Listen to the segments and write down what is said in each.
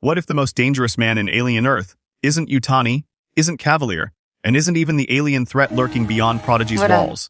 What if the most dangerous man in alien Earth isn't Yutani, isn't Cavalier, and isn't even the alien threat lurking beyond Prodigy's walls?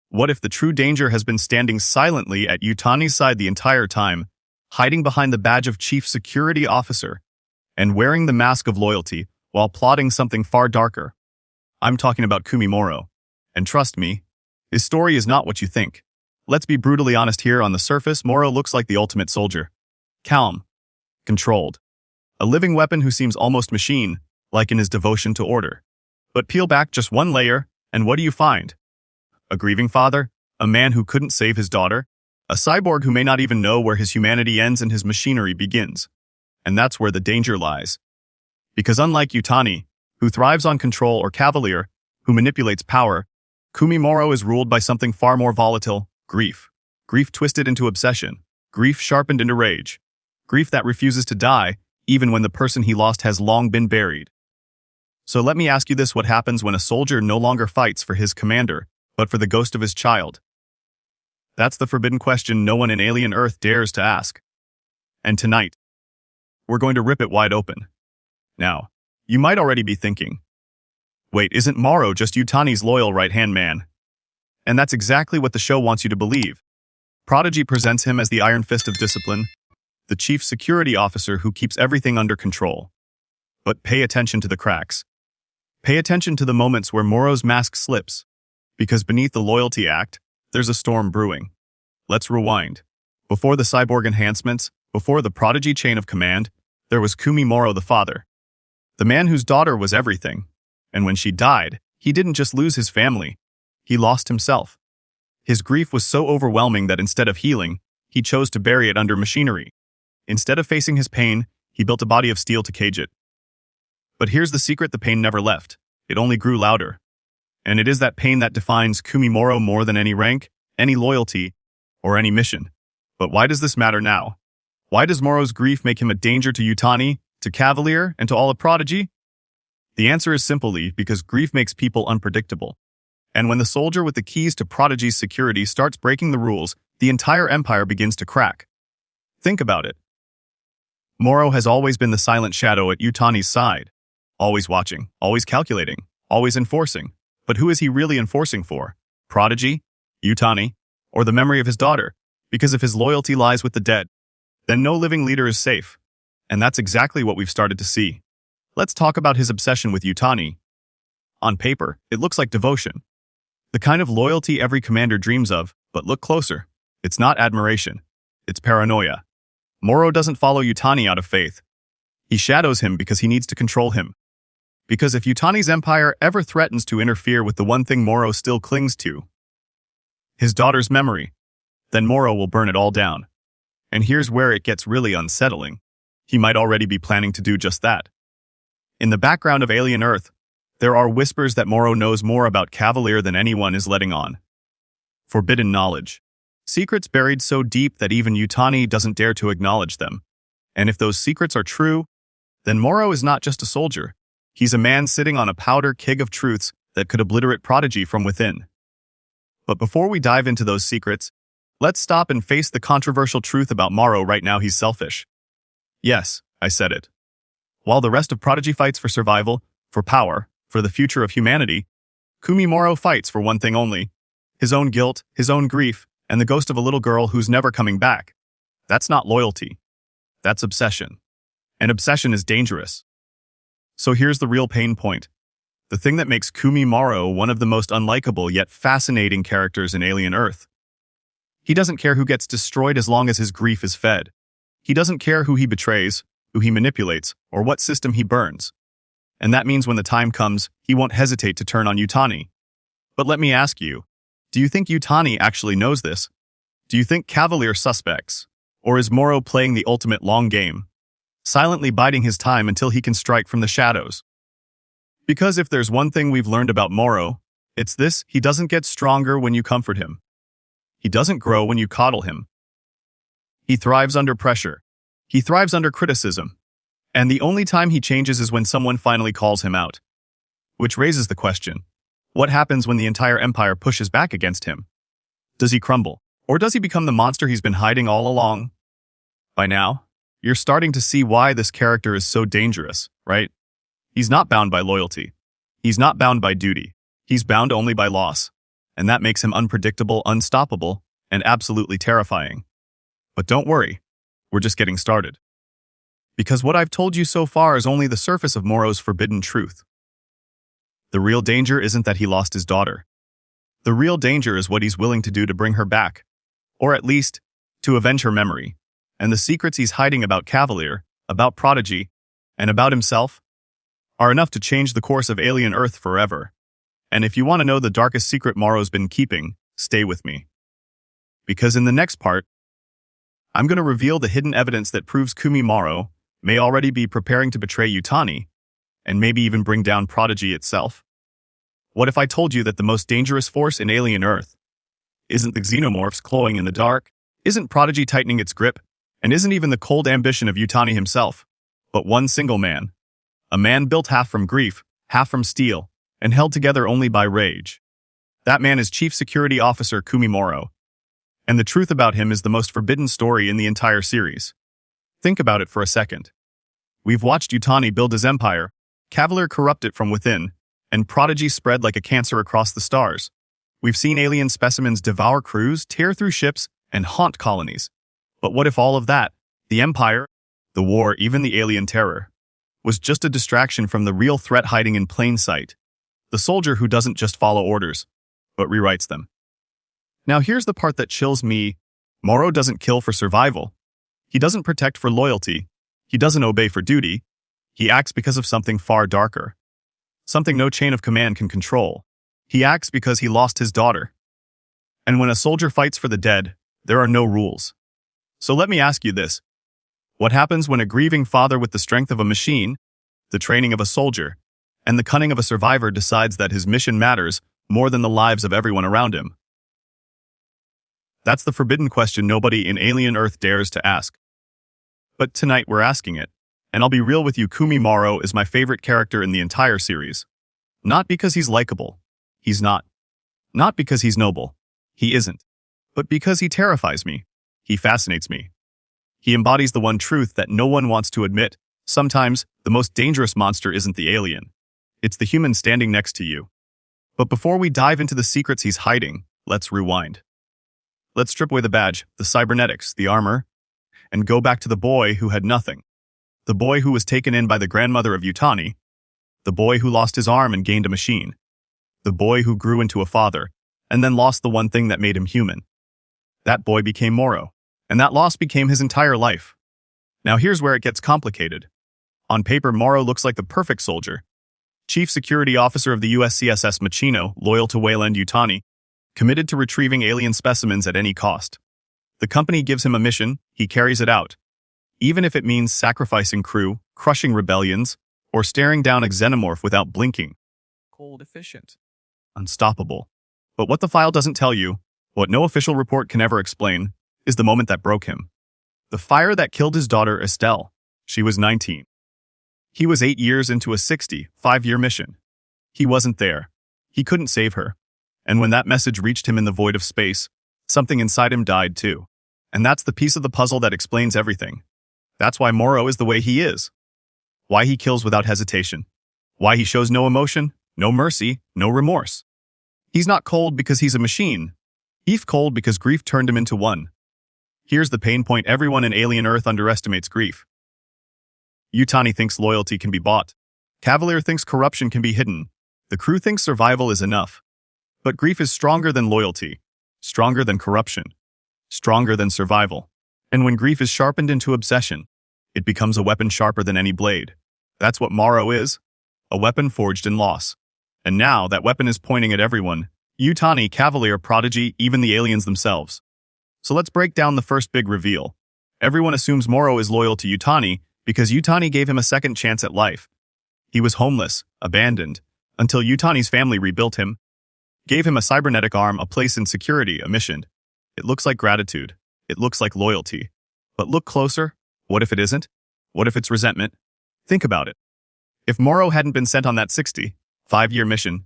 What if the true danger has been standing silently at Yutani's side the entire time, hiding behind the badge of Chief Security Officer, and wearing the mask of loyalty while plotting something far darker? I'm talking about Morrow. And trust me, his story is not what you think. Let's be brutally honest here. On the surface, Morrow looks like the ultimate soldier. Calm. Controlled. A living weapon who seems almost machine-like in his devotion to order. But peel back just one layer, and what do you find? A grieving father? A man who couldn't save his daughter? A cyborg who may not even know where his humanity ends and his machinery begins. And that's where the danger lies. Because unlike Yutani, who thrives on control, or Cavalier, who manipulates power, Morrow is ruled by something far more volatile: grief. Grief twisted into obsession. Grief sharpened into rage. Grief that refuses to die, even when the person he lost has long been buried. So let me ask you this: what happens when a soldier no longer fights for his commander, but for the ghost of his child? That's the forbidden question no one in alien Earth dares to ask. And tonight, we're going to rip it wide open. Now, you might already be thinking, wait, isn't Morrow just Yutani's loyal right-hand man? And that's exactly what the show wants you to believe. Prodigy presents him as the iron fist of discipline, the chief security officer who keeps everything under control. But pay attention to the cracks. Pay attention to the moments where Morrow's mask slips, because beneath the loyalty act, there's a storm brewing. Let's rewind. Before the cyborg enhancements, before the Prodigy chain of command, there was Morrow the father. The man whose daughter was everything. And when she died, he didn't just lose his family. He lost himself. His grief was so overwhelming that instead of healing, he chose to bury it under machinery. Instead of facing his pain, he built a body of steel to cage it. But here's the secret: the pain never left. It only grew louder. And it is that pain that defines Morrow more than any rank, any loyalty, or any mission. But why does this matter now? Why does Morrow's grief make him a danger to Yutani, to Cavalier, and to all of Prodigy? The answer is simply because grief makes people unpredictable. And when the soldier with the keys to Prodigy's security starts breaking the rules, the entire empire begins to crack. Think about it. Morrow has always been the silent shadow at Yutani's side. Always watching, always calculating, always enforcing. But who is he really enforcing for? Prodigy? Yutani? Or the memory of his daughter? Because if his loyalty lies with the dead, then no living leader is safe. And that's exactly what we've started to see. Let's talk about his obsession with Yutani. On paper, it looks like devotion. The kind of loyalty every commander dreams of, but look closer. It's not admiration. It's paranoia. Morrow doesn't follow Yutani out of faith. He shadows him because he needs to control him. Because if Yutani's empire ever threatens to interfere with the one thing Morrow still clings to, his daughter's memory, then Morrow will burn it all down. And here's where it gets really unsettling. He might already be planning to do just that. In the background of alien Earth, there are whispers that Morrow knows more about Cavalier than anyone is letting on. Forbidden knowledge. Secrets buried so deep that even Yutani doesn't dare to acknowledge them. And if those secrets are true, then Morrow is not just a soldier. He's a man sitting on a powder keg of truths that could obliterate Prodigy from within. But before we dive into those secrets, let's stop and face the controversial truth about Morrow right now: he's selfish. Yes, I said it. While the rest of Prodigy fights for survival, for power, for the future of humanity, Morrow fights for one thing only: his own guilt, his own grief, and the ghost of a little girl who's never coming back. That's not loyalty. That's obsession. And obsession is dangerous. So here's the real pain point. The thing that makes Morrow one of the most unlikable yet fascinating characters in alien Earth. He doesn't care who gets destroyed as long as his grief is fed. He doesn't care who he betrays, who he manipulates, or what system he burns. And that means when the time comes, he won't hesitate to turn on Yutani. But let me ask you, do you think Yutani actually knows this? Do you think Cavalier suspects? Or is Morrow playing the ultimate long game, silently biding his time until he can strike from the shadows? Because if there's one thing we've learned about Morrow, it's this: he doesn't get stronger when you comfort him. He doesn't grow when you coddle him. He thrives under pressure. He thrives under criticism. And the only time he changes is when someone finally calls him out. Which raises the question: what happens when the entire empire pushes back against him? Does he crumble? Or does he become the monster he's been hiding all along? By now, You're starting to see why this character is so dangerous, right? He's not bound by loyalty. He's not bound by duty. He's bound only by loss. And that makes him unpredictable, unstoppable, and absolutely terrifying. But don't worry, we're just getting started. Because what I've told you so far is only the surface of Morrow's forbidden truth. The real danger isn't that he lost his daughter. The real danger is what he's willing to do to bring her back, or at least, to avenge her memory. And the secrets he's hiding about Cavalier, about Prodigy, and about himself are enough to change the course of alien Earth forever. And if you want to know the darkest secret Morrow's been keeping, stay with me. Because in the next part, I'm going to reveal the hidden evidence that proves Morrow may already be preparing to betray Yutani, and maybe even bring down Prodigy itself. What if I told you that the most dangerous force in alien Earth isn't the xenomorphs clawing in the dark, isn't Prodigy tightening its grip, and isn't even the cold ambition of Yutani himself, but one single man. A man built half from grief, half from steel, and held together only by rage. That man is Chief Security Officer Morrow. And the truth about him is the most forbidden story in the entire series. Think about it for a second. We've watched Yutani build his empire, Cavalier corrupt it from within, and Prodigy spread like a cancer across the stars. We've seen alien specimens devour crews, tear through ships, and haunt colonies. But what if all of that, the empire, the war, even the alien terror, was just a distraction from the real threat hiding in plain sight? The soldier who doesn't just follow orders, but rewrites them. Now here's the part that chills me. Morrow doesn't kill for survival. He doesn't protect for loyalty. He doesn't obey for duty. He acts because of something far darker. Something no chain of command can control. He acts because he lost his daughter. And when a soldier fights for the dead, there are no rules. So let me ask you this. What happens when a grieving father with the strength of a machine, the training of a soldier, and the cunning of a survivor decides that his mission matters more than the lives of everyone around him? That's the forbidden question nobody in alien Earth dares to ask. But tonight we're asking it. And I'll be real with you, Morrow is my favorite character in the entire series. Not because he's likable. He's not. Not because he's noble. He isn't. But because he terrifies me. He fascinates me. He embodies the one truth that no one wants to admit. Sometimes, the most dangerous monster isn't the alien. It's the human standing next to you. But before we dive into the secrets he's hiding, let's rewind. Let's strip away the badge, the cybernetics, the armor, and go back to the boy who had nothing. The boy who was taken in by the grandmother of Yutani. The boy who lost his arm and gained a machine. The boy who grew into a father, and then lost the one thing that made him human. That boy became Morrow, and that loss became his entire life. Now here's where it gets complicated. On paper, Morrow looks like the perfect soldier. Chief Security Officer of the USCSS Machino, loyal to Wayland Yutani, committed to retrieving alien specimens at any cost. The company gives him a mission, he carries it out. Even if it means sacrificing crew, crushing rebellions, or staring down a xenomorph without blinking. Cold, efficient. Unstoppable. But what the file doesn't tell you, what no official report can ever explain, is the moment that broke him. The fire that killed his daughter Estelle. She was 19. He was 8 years into a 65-year mission. He wasn't there. He couldn't save her. And when that message reached him in the void of space, something inside him died too. And that's the piece of the puzzle that explains everything. That's why Morrow is the way he is. Why he kills without hesitation. Why he shows no emotion, no mercy, no remorse. He's not cold because he's a machine. He's cold because grief turned him into one. Here's the pain point: everyone in alien Earth underestimates grief. Yutani thinks loyalty can be bought. Cavalier thinks corruption can be hidden. The crew thinks survival is enough. But grief is stronger than loyalty, stronger than corruption, stronger than survival. And when grief is sharpened into obsession, it becomes a weapon sharper than any blade. That's what Morrow is, a weapon forged in loss. And now that weapon is pointing at everyone: Yutani, Cavalier, Prodigy, even the aliens themselves. So let's break down the first big reveal. Everyone assumes Morrow is loyal to Yutani because Yutani gave him a second chance at life. He was homeless, abandoned, until Yutani's family rebuilt him, gave him a cybernetic arm, a place in security, a mission. It looks like gratitude. It looks like loyalty. But look closer. What if it isn't? What if it's resentment? Think about it. If Morrow hadn't been sent on that 65-year mission,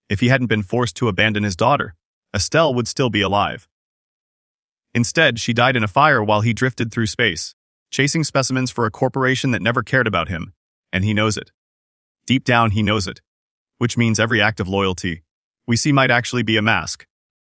if he hadn't been forced to abandon his daughter, Estelle would still be alive. Instead, she died in a fire while he drifted through space, chasing specimens for a corporation that never cared about him, and he knows it. Deep down, he knows it. Which means every act of loyalty we see might actually be a mask.